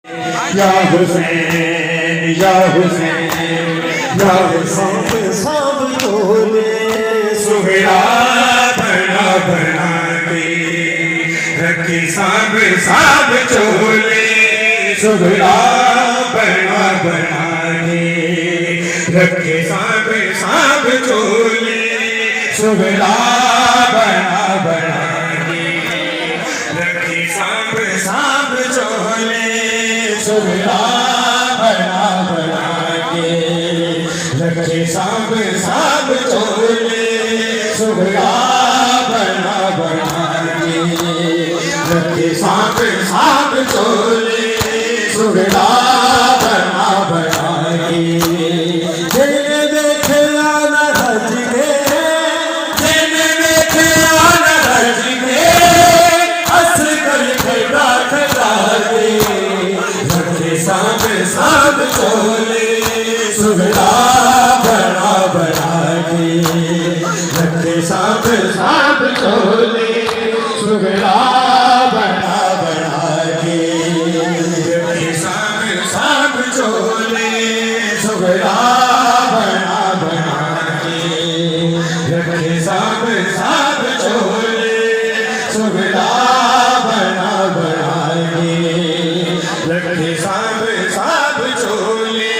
या हुसैन या हुसैन या हुसैन सब तोले सुहरा बना बना के रखे सब सब चोले सुहरा बना बना के रखे सब सब चोले सुहरा बना बना के रखे सब सब चोले सुहरा बना बना के रखे सब सब चोले सुहरा बना बना के रखे सब सब चोले सुहरा बना बना के दिल देखे आना रज के दिल देखे आना रज के असर कर खड़ा खड़ा के सब सब चोले सुहरा बना बना के रखे सब सब चोले सुहरा बना बना के रखे सब सब चोले सुहरा बना बना के रखे सब सब चोले सुहरा बना बना के रखे सब सब चोले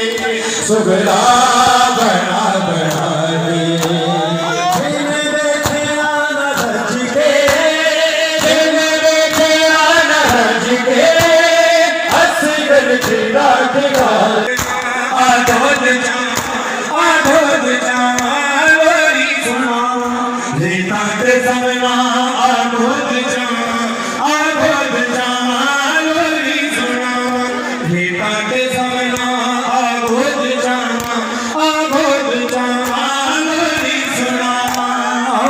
सुहरा बना बना के दिल देखे आना रज के दिल देखे आना रज के असगर खिला खिला आधोद लोरी सुना लेता ते समना आधोद लोरी सुना लेता ते समना आधोद लोरी सुना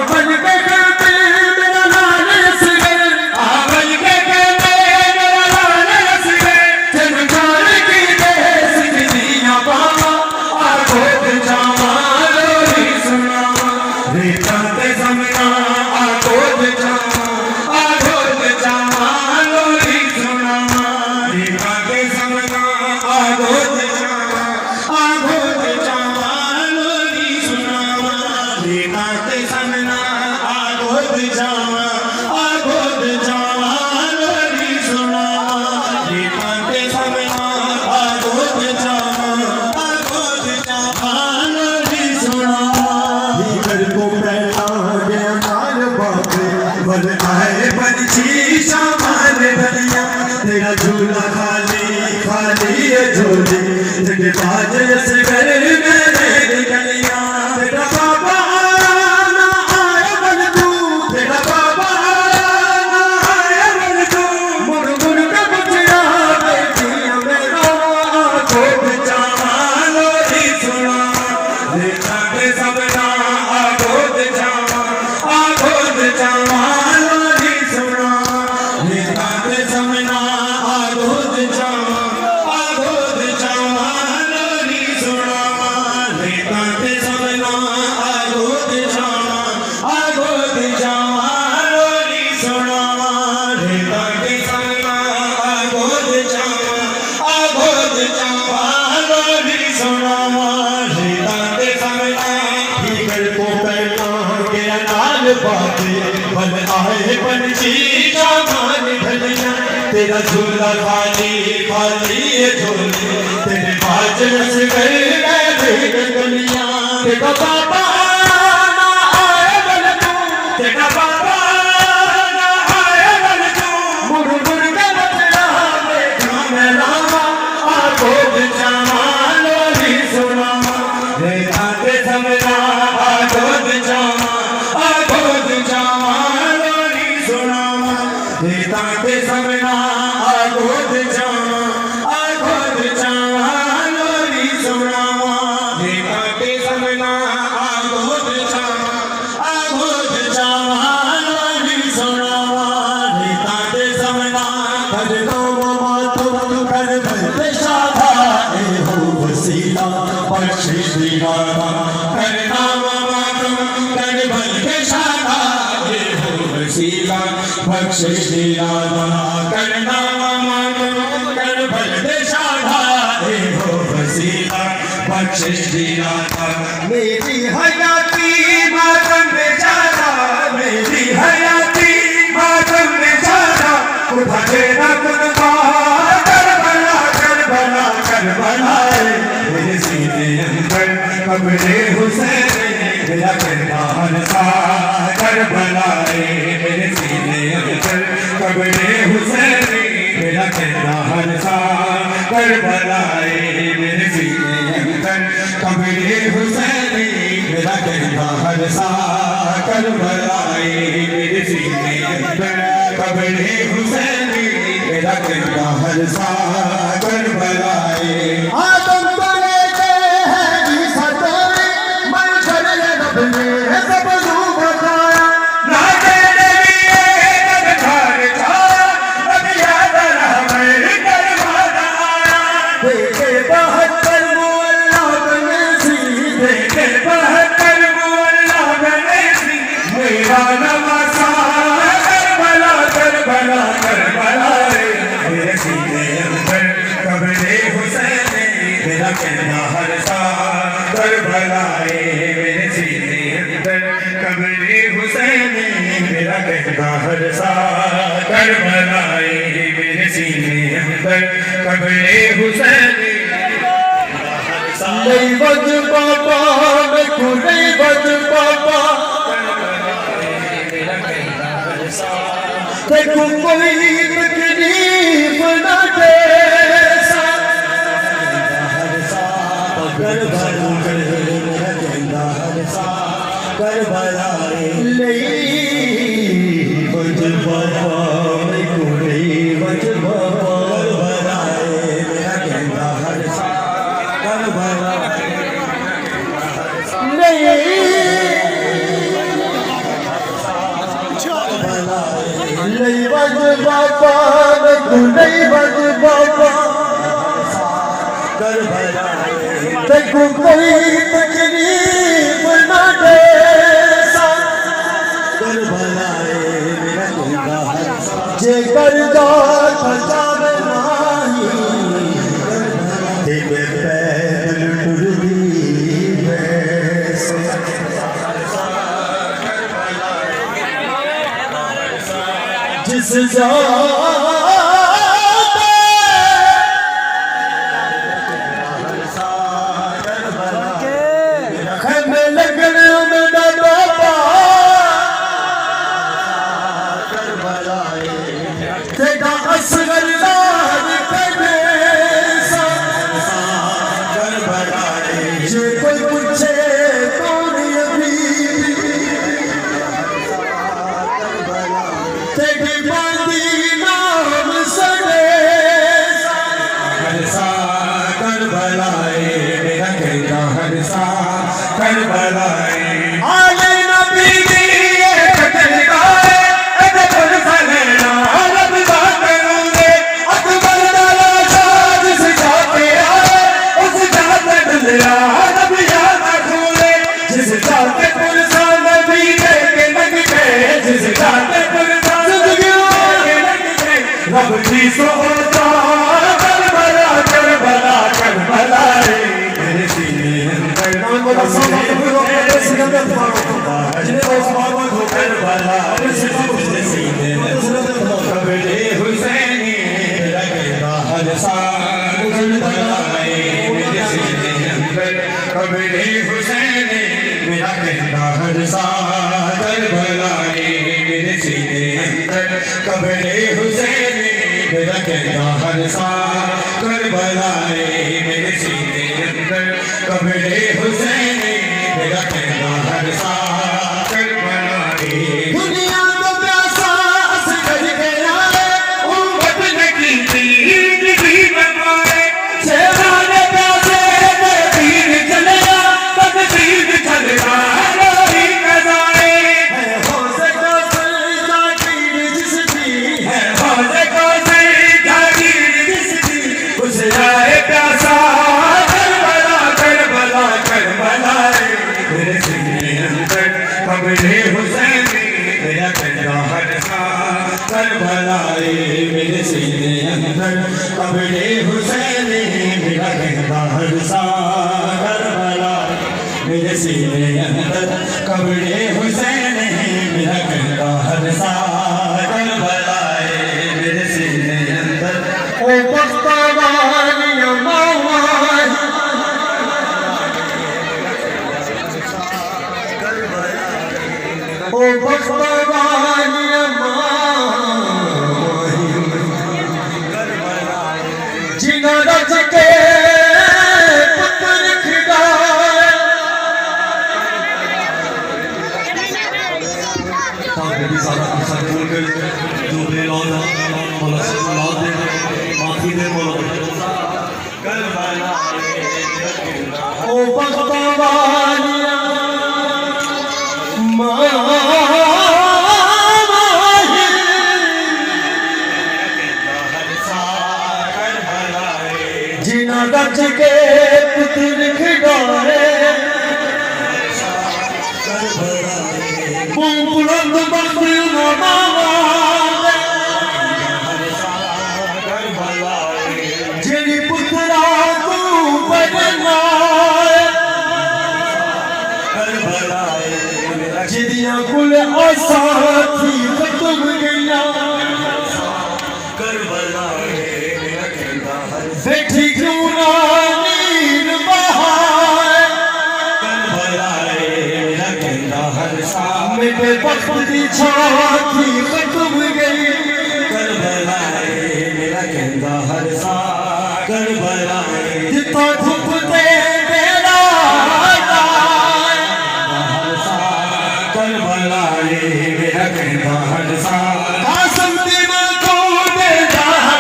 बन के कहते मेरा लाल असगर बन के कहते मेरा लाल असगर चमकार की देश की दिया बाबा आधोद लोरी सुना लेता ते समना आधोद लोरी सुना लेता ते समना आधोद लोरी सुना लेता ते समना आधोद लोरी सुना लेता ते समना आधोद लोरी सुना भीतर को पहला गया माल बाबे बन आए बंची सामान भलिया तेरा झूला खाली खाली है झोली तेरे बाज से घर में रह गलिया तेरा बाबा ना आए बन तू तेरा बाबा ना आए बन तू मुड़ मुड़ के बचिया बेटिया मेरा आंखों चावा लोरी सुना लेता के सबना आगोद चावा लोरी सुना लेता के सबना आगोद चावा लोरी सुना लेता के सबना आगोद चावा लोरी सुना लेता के सबना आगोद चावा लोरी सुना लेता के सबना भीतर को पहला गया लाल बाबे बन आए बंची सामान भलिया तेरा झूला खाली खाली है झोली तेरे बाज से घर में रह गलिया तेरा बाबा ना आए बन तू तेरा बाबा ना आए बन तू मुड़ मुड़ के बचना बेटा मेरा आगोद चावा लोरी सुना लेता ते समना आगोद चावा लोरी सुना लेता ते समना आगोद चावा लोरी सुना लेता ते समना आगोद चावा लोरी सुना लेता ते समना कर नाम मातम कर बंदे शादा ए हो वसीला बख्शिश दीवाना कर नाम मातम कर बंदे शादा ए हो वसीला बख्शिश दीवाना कर नाम मातम कर बंदे जियादा मेरी हयाती मातम में जाना मेरी हयाती मातम में जाना उठा देना कुर्बा करबलाए मेरे सीने अंदर कब्रे हुसैन मेरा किरदार सा करबलाए मेरे सीने अंदर कब्रे हुसैन मेरा किरदार सा करबलाए मेरे सीने अंदर कब्रे हुसैन मेरा किरदार सा करबलाए मेरे सीने अंदर कब्रे हुसैन मेरा किरदार सा करबलाए आदम को लेते हैं सताए मन कर रब ने सब रूप बताया ना तेरे लिए घर छाया रब याद रहमत करवाना देखे 72 मुअल्ला बने सी देखे 72 मुअल्ला बने सी मेरा नवासा करबला करबला करबला मेरे सीने अंदर कब्रे हुसैन मेरा किरदार सा करबलाए मेरे सीने अंदर कब्रे हुसैन मेरा किरदार सा करबलाए मेरे सीने अंदर कब्रे हुसैन नहीं बज पापा मैं को नहीं बज पापा देखो कोई तकलीफ ना दे करबलाए नहीं बज बाबा मैं को नहीं बज बाबा करबलाए मेरा कहना हर सा करबलाए नहीं नहीं बज बाबा मैं को नहीं बज बाबा करबलाए देखो कोई तकलीफ ना दे करबलाए मेरा किरदार जे करदार सजावे माही ते पैदल टुरदी वैसे जिस जा करबलाए आले नबी दिए कतलगाए अकबर फलेना रब का करूंगे अकबर दाला शाह जिस जाते आए उस जाते डुलिया रब याद रखूंगे जिस जाते पुरसा नबी के लग गए जिस जाते पुरसा जिंदगी के लग गए रब की सोता करबला करबला करबलाए मेरे सीने अंदर कब्रे हुसैन मेरा किरदार सा करबलाए मेरे सीने अंदर कब्रे हुसैन मेरा किरदार सा करबलाए मेरे सीने अंदर कब्रे हुसैन मेरा किरदार सा करबलाए मेरे सीने अंदर कब्रे हुसैन मेरा किरदार सा करबलाए दुनिया को प्यासा असगर गया उम्मत ने की जिंदगी बनवाए शेराने प्यासे तकदीर चलेगा तकदीर चलेगा नहीं कजाए है हौसले को जागीर जिसकी है हौसले को जागीर जिसकी उस आए प्यासा मेरे सीने अंदर कब्रे हुसैन मेरा किरदार सा करबलाए मेरे सीने अंदर कब्रे हुसैन मेरा किरदार सा करबलाए। बख्तवारिया जिना रज के पुत्र खिलाए ताकि सारा कुछ बोल कर जो बेलौना मौला से औलाद दे माफी दे मौला करबला ओ बख्तवारिया जिना रज के पुत्र खिलाए बुलंद बख्त जिनी पुत्रा तू जिदिया कुल आसा थी खत्म गया बैठी क्यों ना नीर बहाए मेरे वक्त की छाती खत्म गई जितना धूप दे मेरा आसम दीवा को दे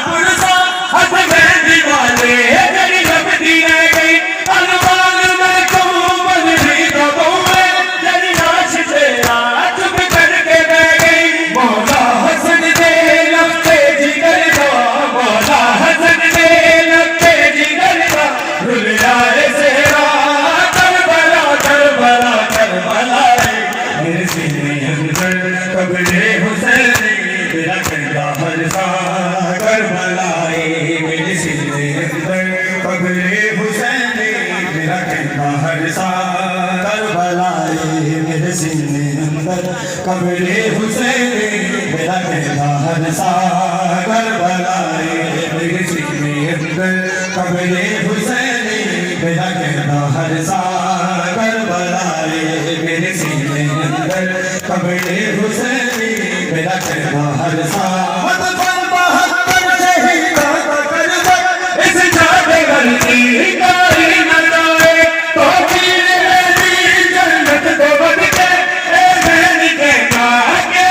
पुरसा हद में दीवाने तेरी रबती रह गई अलवान में कोमल भी दबोए तेरी लाश तेरा चुप करके रह गई मौला हसन दे लगते जिगर का मौला हसन दे लगते जिगर का रुल आए सेरा करबला करबला करबला मेरे सीने अंदर कब्रे हुसैन मेरा कहता हर सा करबलाए मेरे सीने अंदर कब्रे हुसैन मेरा कहता हर सा करबलाए मेरे सीने अंदर कब्रे हुसैन मेरा कहता हर सा करबलाए मेरे सीने अंदर कब्रे हुसैन मेरा कहता हर सा करबलाए मेरे सीने अंदर कब्रे हुसैन मेरा कहता हर सा इस जादगर की कारी न जाए तो पीर जन्नत को बद के ए बहन कहता के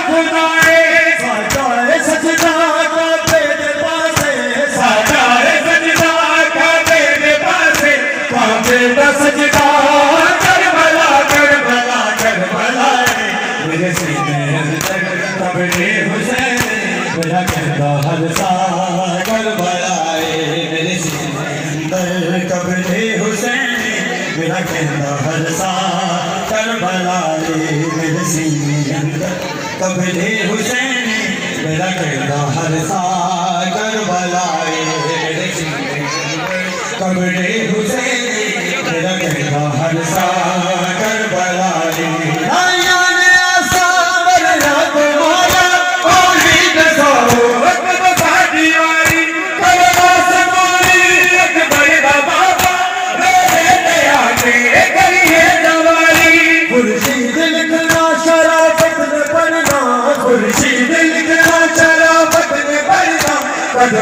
खुदाए साजाए सजदा का तेरे पासे साजाए सजदा का तेरे पासे काबे दा सजदा करबला करबला करबला मेरे सीने अंदर कब्रे हुसैन मेरा कहता हर सा करबलाए मेरे सीने अंदर कब्रे हुसैन मेरा कहता हर सा करबलाए मेरे सीने अंदर कब्रे हुसैन मेरा कहता हर सा करबलाए मेरे सीने अंदर कब्रे हुसैन मेरा कहता हर सा करबलाए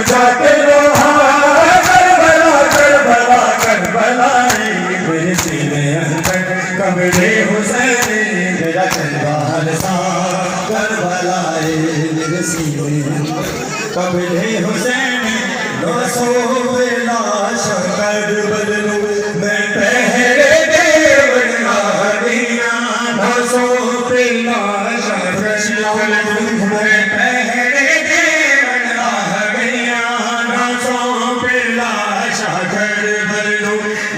जाके रोहा करबला करबला करबला मेरे सीने अंदर कब्रे हुसैन मेरा कहता हर सा करबलाए मेरे सीने अंदर कब्रे हुसैन सो लाश करबल मैं पहरे देवन दिया सो लाश करबल मैं पहरे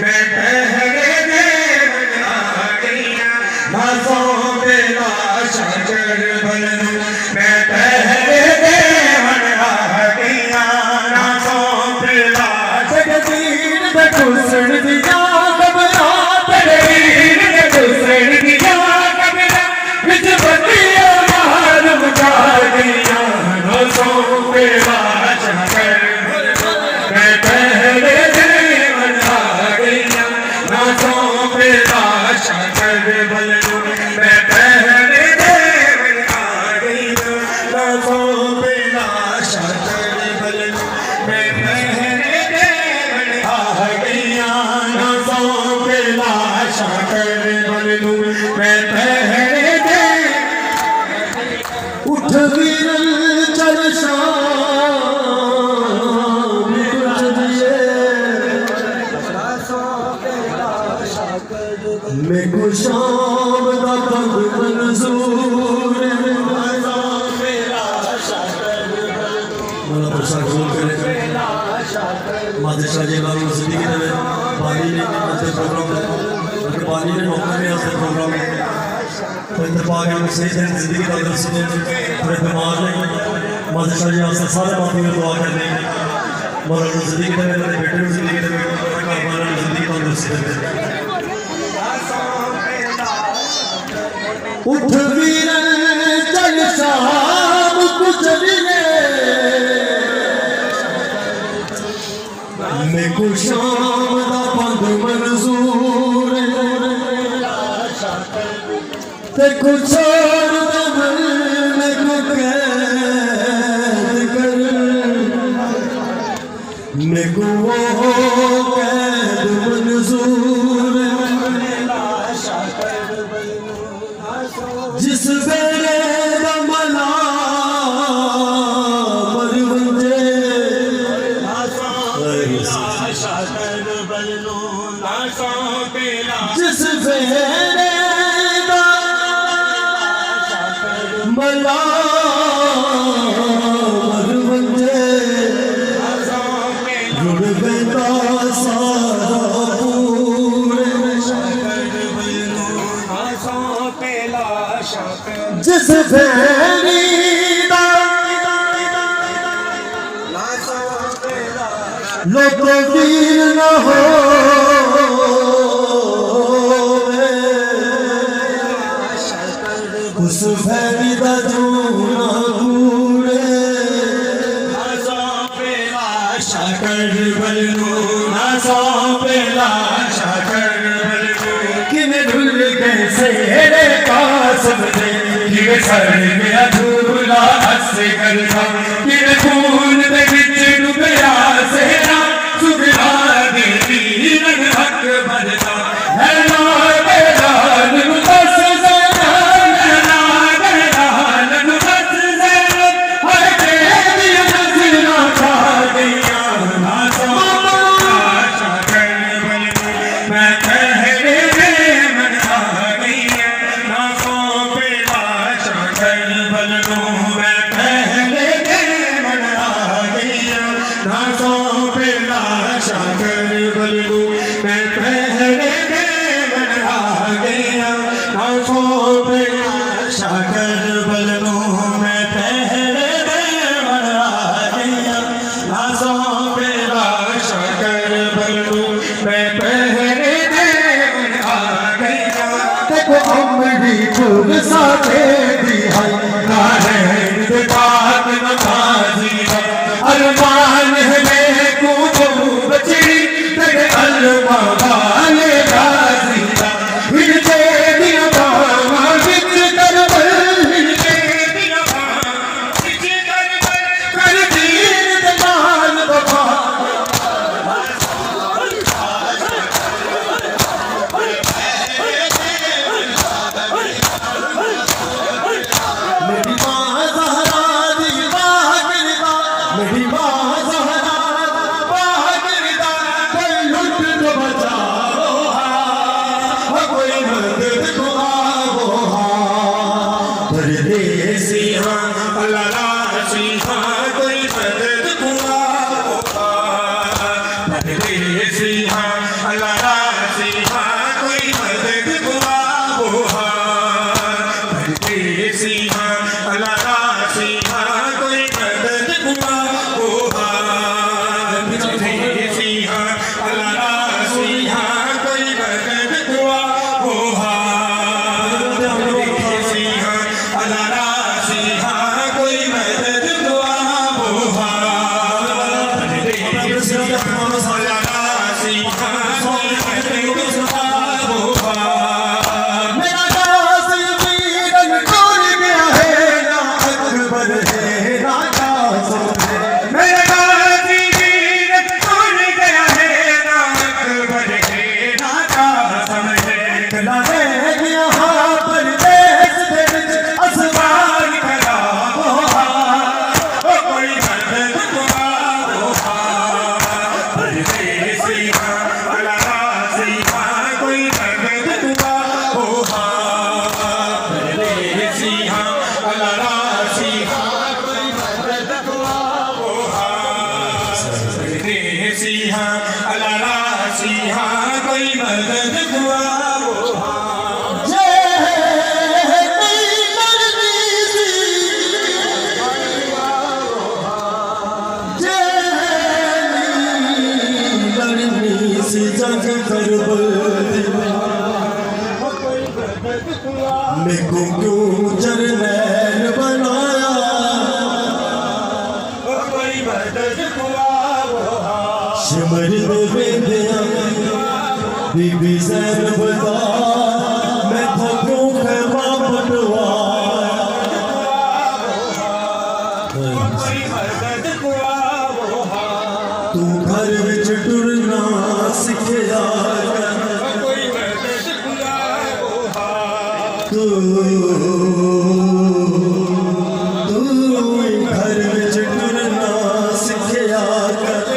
मैं पहरे देवन आ गया नाज़ों पे लाशा करबल मैं पहरे देवन आ गया नाज़ों पे लाशा जगदीर दे कुसण दिया कबरा तड़वीर दे कुसण दिया कबरा विच बतिया मालूम जा गया नाज़ों पे लाशा करबल मैं पहरे करबल मैं पहरे दे उठ वीरन चल शाम चलिए मैं को शाम दा पंग मंजूर मोला प्रसाद कबूल करे मादशाह जी लाल जिंदगी दे बानी ने आज प्रोग्राम के बानी ने मौका में आज प्रोग्राम तो इत्तेफाक है सही जिंदगी का दर्श ने पूरे दिमाग ने मादशाह जी आज सारे बातें में दुआ कर दें मोला जिंदगी दे मेरे बेटे की जिंदगी दे कारबान जिंदगी का दर्श दे उठ वीरन चल शाम को चलिए मैं को शाम दा पंग मंजूर ते कुछ और दमन मैं को कैद कर मैं को वो कैद मंजूर जिस बेरे दा मला मरवंजे जिस बेरे दा मला मरवंजे जुड़ बेंदा सारा जिस भेड़ी लोगों वीर न हो उस भेड़ी दा जूना कूड़े शाकर बलनू ना सौ पेला शाकर बलनू किने भूल गए सेरे कासम दे किने सड़ गया धूला हंस करता किने खून दे विच डुबया सेरा सुगला दे वीरन हक बनता है लाल लाल मुदस ज़ैनब लाल लाल मुदस ज़ैनब हर तेरी नज़रां खा गईया ना शाकर बलनू मैं कहरे में मन आ गईया ना सौ पेला शाकर बलनू मैं कहरे में मन आ गईया ना सौ पेला शाकर बलनू मैं कहरे में मन आ गईया ना सौ पेला शाकर बलनू मैं कहरे में मन आ गईया ना सौ पेला शाकर बलनू मैं कहरे में मन आ गईया देखो अमरी फूल साथे दी हाय नारायण दे पाक नमाजी अरमान है मैं को बचड़ी तेरे अलमा वाले राजी हिल के दिया बामा विच करबल हिल के दिया बामा विच करबल कर दीन दे नाल वफा मेरी माँ ज़हरा दी बागिरदा मेरी माँ ज़हरा बागिरदा कोई लुट तो बचाओ हा कोई मदद को आओ हा परदेसी हाँ अल्लाह हाँ कोई मदद को आओ हा परदेसी हाँ अल्लाह हाँ कोई मदद को आओ हा परदेसी हाँ अल्लाह हाँ कोई मदद को आओ हा परदेसी हाँ अल्लाह हाँ कोई मदद को आओ हा परदेसी हाँ अल्लाह हाँ कोई मदद को आओ अल्लाह राजी हाँ कोई मदद को आओ हाँ परदेसी हाँ अल्लाह राजी हाँ कोई मदद को आओ हाँ जग करबल मेरे को क्यों जरनैल बनाया कोई मदद को सिमर दे दिया बीबी ज़ैनब दा मैं तो क्यों खैमा पटवाया कोई मदद को तू घर विच टुरना सिखया तू घर विच टुरना सिखया कर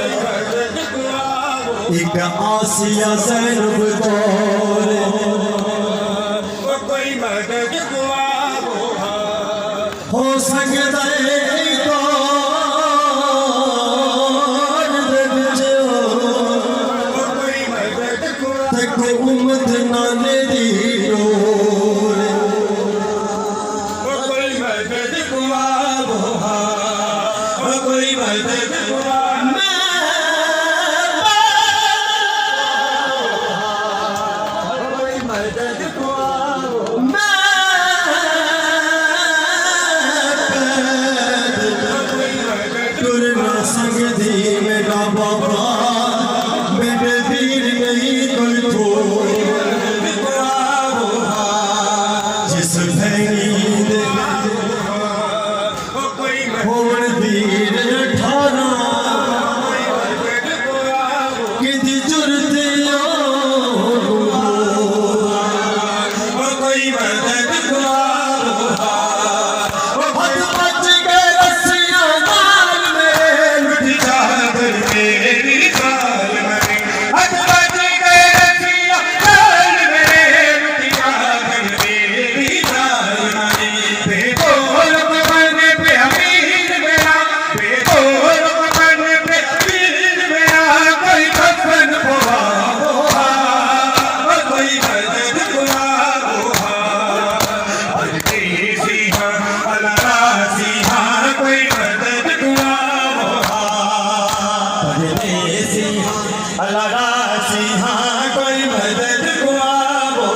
एक आसिया ज़ैनब दौर कोई मदद हो सकता है कोई उम्मत नाले दी डोर कोई मदद को आओ हाँ कोई मदद को कोई मदद को टुरना संग दी मेरा बाबा मेरे वीर नहीं कोई जिस भैनी दे होवन वीर 18 किदी जुरते कोई मदद को बच गए रस्सियां नाल में लुट जाकर मेरी गाल में बच गए रस्सियां नाल में लुट जाकर मेरी गाल में बेगोर मन पे अमीर मेरा बेगोर मन पे अमीर मेरा कोई कफन पवाओ कोई मदद को आओ परदेसी हाँ अल्लाह राजी हाँ कोई मदद को आओ परदेसी हाँ अल्लाह राजी हाँ कोई मदद को आओ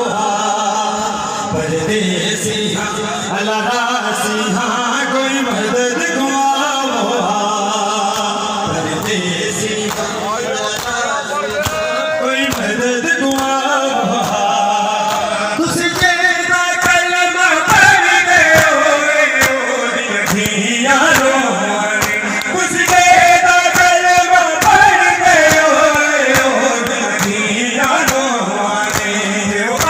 परदेसी हाँ अल्लाह राजी हाँ कोई मदद को आओ परदेसी कोई मदद को आओ तुझे जेदा कलमा पढ़ गए ओए अखियां रोने तुझे जेदा कलमा पढ़ गए ओए अखियां रोने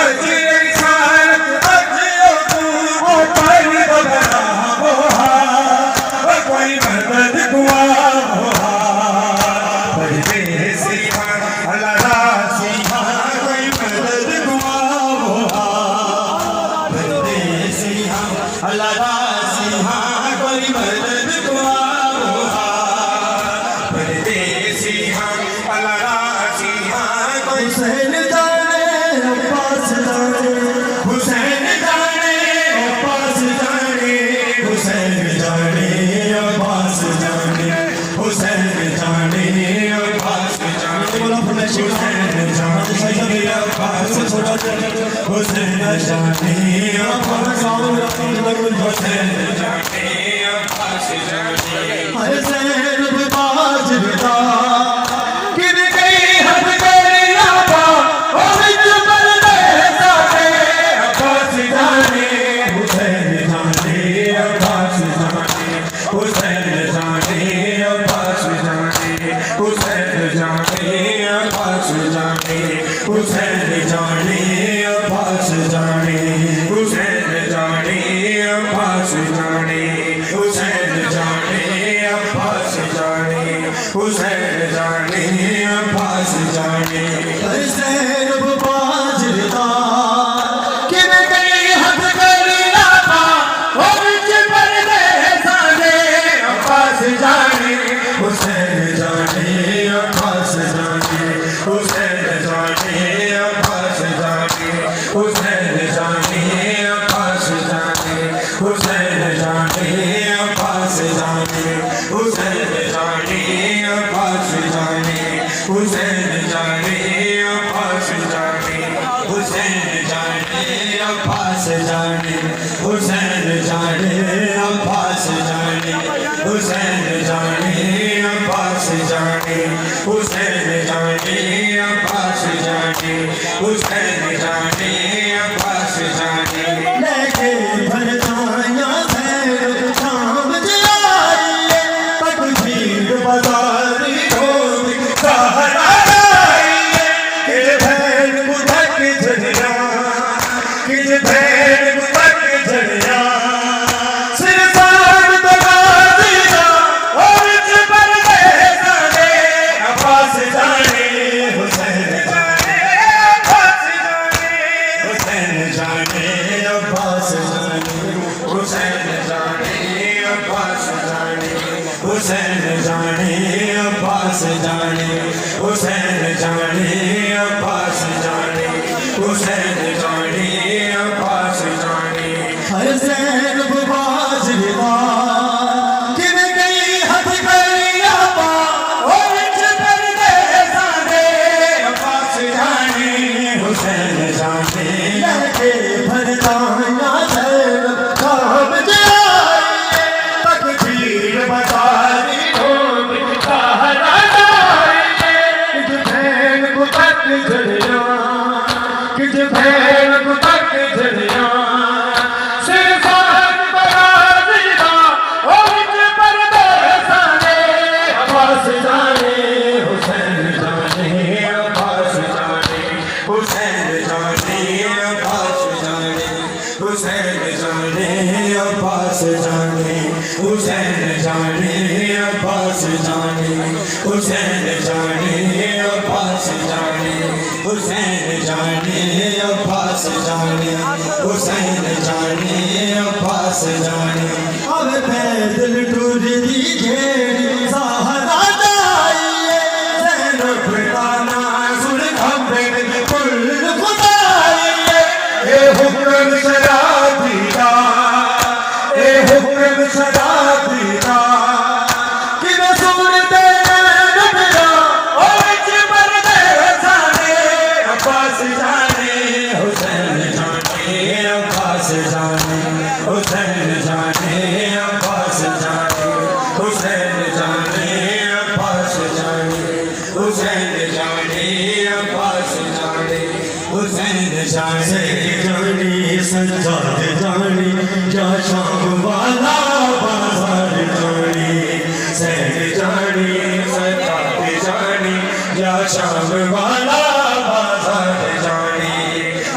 अज इंसान अज तू ओ पर बदलाओ कोई मदद को आओ परदेसी हाँ अल्लाह राजी हाँ कोई मदद को आओ परदेसी हाँ अल्लाह राजी हाँ कोई मदद को आओ परदेसी हाँ अल्लाह राजी हाँ कोई हुसैन जाने अब्बास जाने हुसैन जाने अब्बास जाने हुसैन जाने अब्बास जाने हुसैन जाने अब्बास जाने बोला फरमाइश हुसैन जाने अब्बास हुसैन जाने अब्बास हुसैन जाने अब्बास जाने हर ज़ैनब बाज बिता गिर गई हद गरिया पा और जुबल दे साथे अब्बास जाने हुसैन जाने अब्बास जाने हुसैन जाने अब्बास जाने हुसैन जाने अब्बास जाने हुसैन जाने अब्बास जाने हुसैन जाने अब्बास जाने हुसैन जाने अब्बास जाने हुसैन जाने अब्बास जाने ज़ैनब बाज रिदा कि मैं गई हद गरिया पा और हुसैन जाने अब्बास जाने हुसैन जाने अब्बास जाने हुसैन जाने अब्बास जाने हुसैन जाने अब्बास जाने हुसैन जाने अब्बास जाने हुसैन जाने अब्बास जाने हुसैन जाने अब्बास जाने हुसैन जाने अब्बास जाने लेके भरताया भैर शाम जाइए तकबीर बाजारी को सहारा आइए कि भैर बुधक झरिया कि भैर बुधक झरिया सिरसान बगाजिया और पर दे जाने अब्बास जाने हुसैन जाने अब्बास जाने हुसैन जाने अब्बास जाने हुसैन जाने अब्बास जाने हुसैन जाने अब्बास जाने हुसैन जाने अब्बास जाने हुसैन जाने अब्बास जाने हुसैन बाज विदा किन गई हथ करिया पा और पर दे जाने अब्बास जाने हुसैन जाने लेके भरताया भैर शाम जाइए तकबीर बाजारी ढोल सहारा आइए कि भैर बुधक झरिया कि भैर बुधक झरिया सिरसान बगाजिया और पर दे जाने अब्बास जाने हुसैन जाने अब्बास जाने हुसैन जाने अब्बास जाने हुसैन जाने अब्बास जाने हुसैन जाने अब्बास जाने हुसैन जाने अब्बास जाने हुसैन जाने अब्बास जाने हुसैन जाने अब्बास जाने अब पैदल टूर दी घेरी सहारा जाइए ज़ैनब का नाज़ुल खम्बे कुल खुदाइए ए हुक्म शराबी का ए हुक्म शराबी का कि मैं सुन दे नबिया और पर दे जाने अब्बास जाने हुसैन जाने अब्बास जाने हुसैन जाने अब्बास जाने हुसैन जाने अब्बास जाने हुसैन जाने अब्बास जाने हुसैन जाने जाने सज्जाद जाने या शाम वाला बाजार जाने सैन जाने सज्जाद जाने या शाम वाला बाजार जाने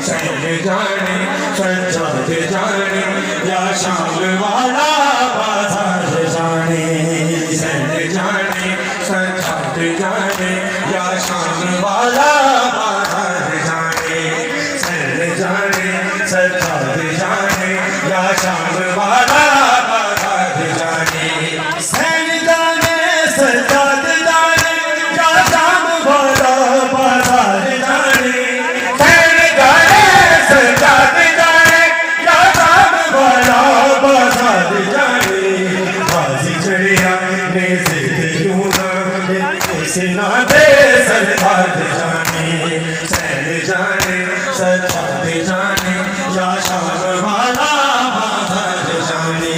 सैन जाने सज्जाद जाने या शाम वाला बाजार जाने सैन जाने सज्जाद जाने या शाम वाला बाजार जाने सैन जाने सज्जाद जाने या शाम वाला बाजार जाने सैन जाने सज्जाद जाने या शाम वाला बाजार जाने सैन जाने सज्जाद जाने या शाम वाला बाजार जाने बाजी चढ़िया ने जिद क्यों ना से ना दे सज्जाद जाने सैन जाने सज्जाद जाने या शाम वाला बाजार जाने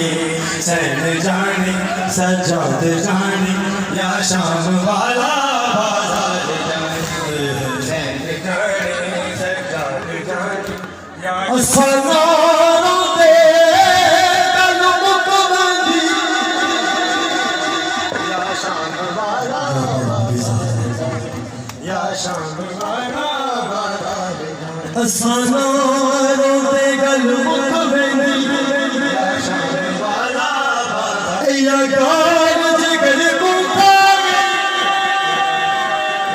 सैन जाने सज्जाद जाने या शाम वाला बाजार जाने सैन जाने सज्जाद जाने या सनारों दे कलम कबंदी या शाम वाला या शाम वाला बाजार जाने सनारों दे कलम कबंदी या शाम वाला बाजार या गाल जिगर को खाए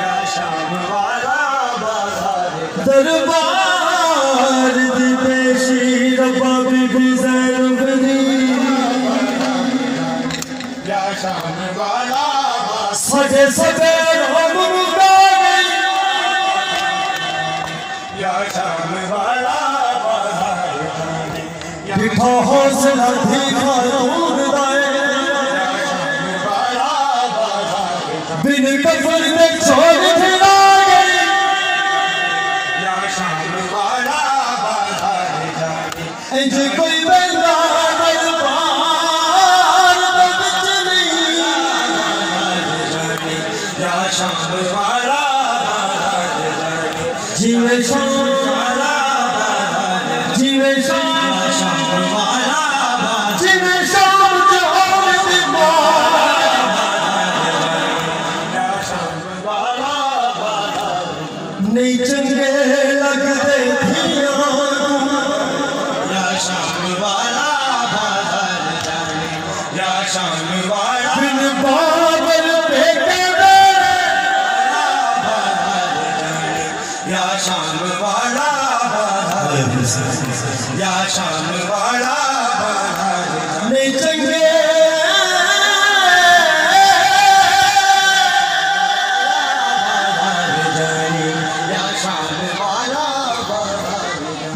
या शाम वाला बाजार दरबार दी पेशी रब्बा बीबी ज़ैनब दी या शाम वाला सजे सजे हम मुकाए या शाम वाला बाजार जाने हौसला दिखा दूर बिन कफन में छोड़ फिरा गई या शाम वाला बाजार जाने इंज कोई बंदा दरबार बिच नहीं या शाम वाला बाजार जाने जीवे शाम वाला जीवे शाम वाला जीवे शाम नहीं चंगे लगते या शाम वाला बाजार जाने या शाम वाला बिन बाबल पे या शाम वाला या शाम वाला नहीं चंगे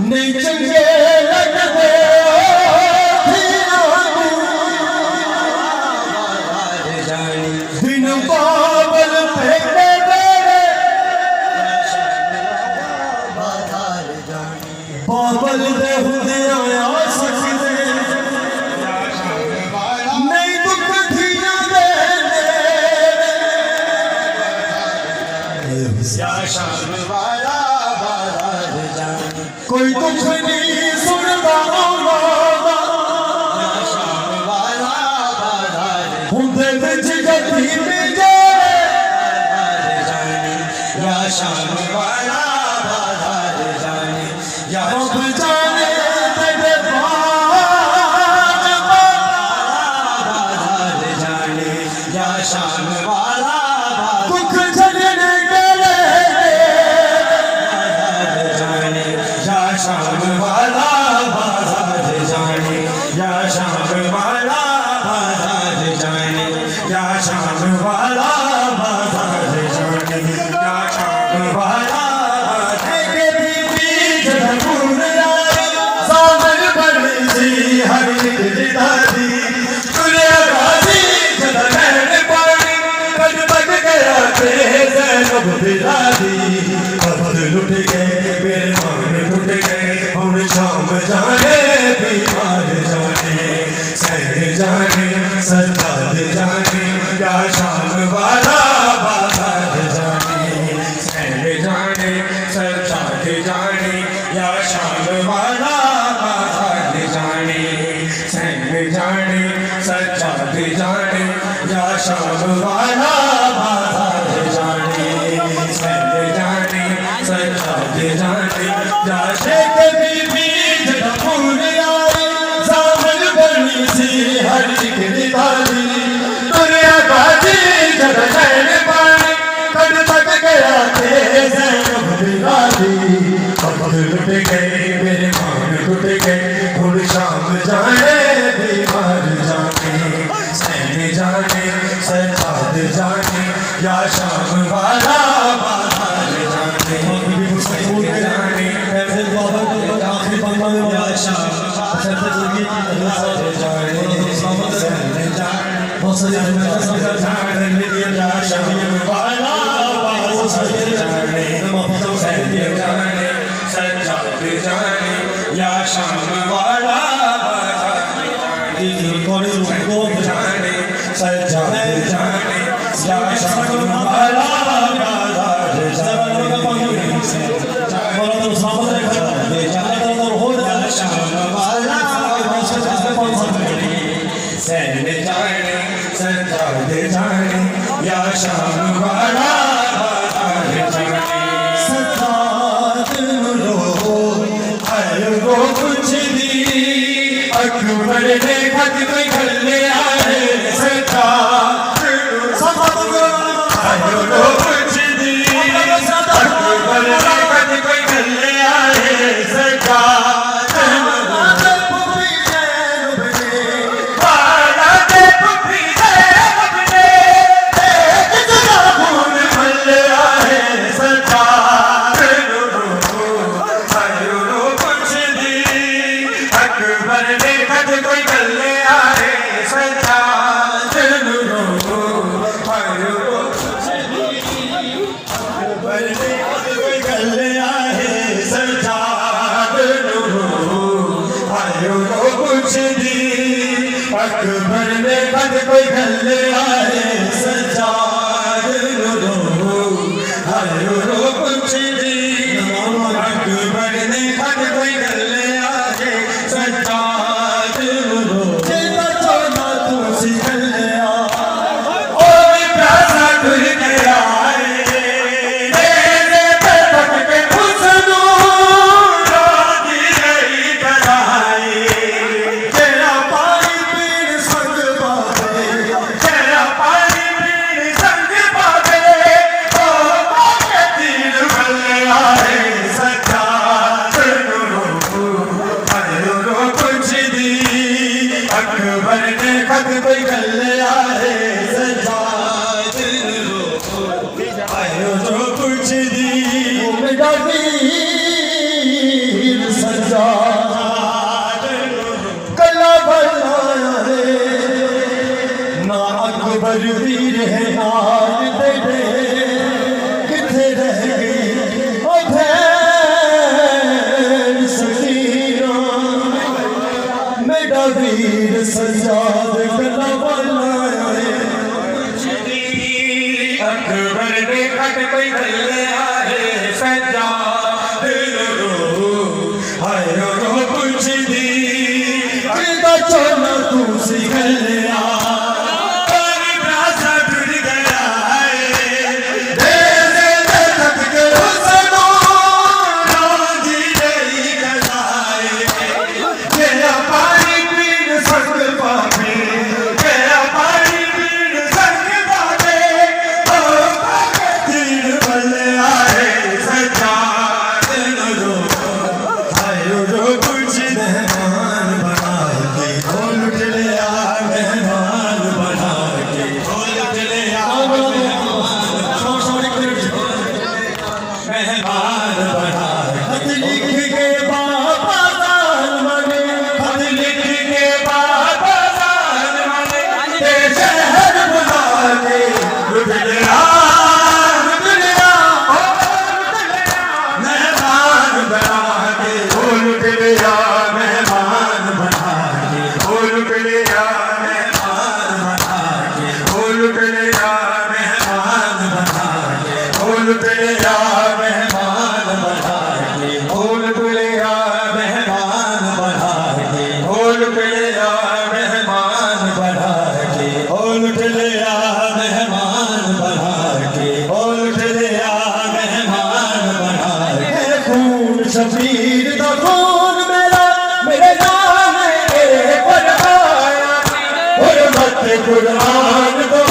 नहीं चंगे लगते बिन बाबल फेंके बाबल दे हुदे आया सकते नहीं दुख थिया दे या शाम वाला कोई दुख नहीं सुनता या शाम वाला हुंदे विच गद्दी में या शाम वाला बाजार जाने या रब जाने तेरे बाजार जाने या शाम वाला दुख झड़ने के शाम वाला बाजार जाने या शाम वाला बाजार जाने या शाम वाला बाजार जाने या शाम वाला के बीबी जरूर आई सामन बड़ी सी हरी दादी तुझे गाजी जलने पानी कद तक गया ते ज़ैनब बिरादी अब लुट गए मेरे मान लुट गए हम शाम जाने बीमार जाने सैर जाने सरदार जाने या शाम वाला बाजार जाने सैर जाने सरदार जाने या शाम वाला बाजार जाने सैर जाने सरदार जाने या शाम वाला बाजार जाने सैर जाने सरदार जाने या शेख बीबी जरूर आई सामन बनी सी हरी दादी दुनिया बाजी जलने पानी कद तक गया थे ज़ैनब बिरादी अब लुट गए मेरे मान टूट गए हुण शाम जाने बीमार जाने सैन जाने सरदार जाने या शाम वाला बाजार जाने जाने आखिरी बंदा या शाम या शाम वाला जाने सजाद जाने या शाम वाला सैन जाने सजाद जाने या शाम वाला कुछ दी अकबर ने खत कोई खल्ले आए सरकार आयो लो कुछ दी अकबर ने खत कोई खल्ले आए सरकार अकबर ने अकबर ने कद कोई गल आए सजाद रो हाय रो कुछ दी अकबर ने कद कोई गल आए सजाद रो जेदा चोना तू सी गल आ ओ भी प्यासा खुल गया अकबर ने खत कोई गल आए सजाद रो आयो जो कुछ दी मेरा वीर सजाद कला बनाया है ना अकबर वीर है नाल तेरे किथे रह गई ओ भैन सकीना मेरा वीर सजाद कला बनाया है अकबर ने खत कोई गल आए सजाद रो हाय रो कुछ दी जेदा चोना तू सी गल आ शबीर दा खून मेरा मेरे नाम है पर आया और मत कुरान को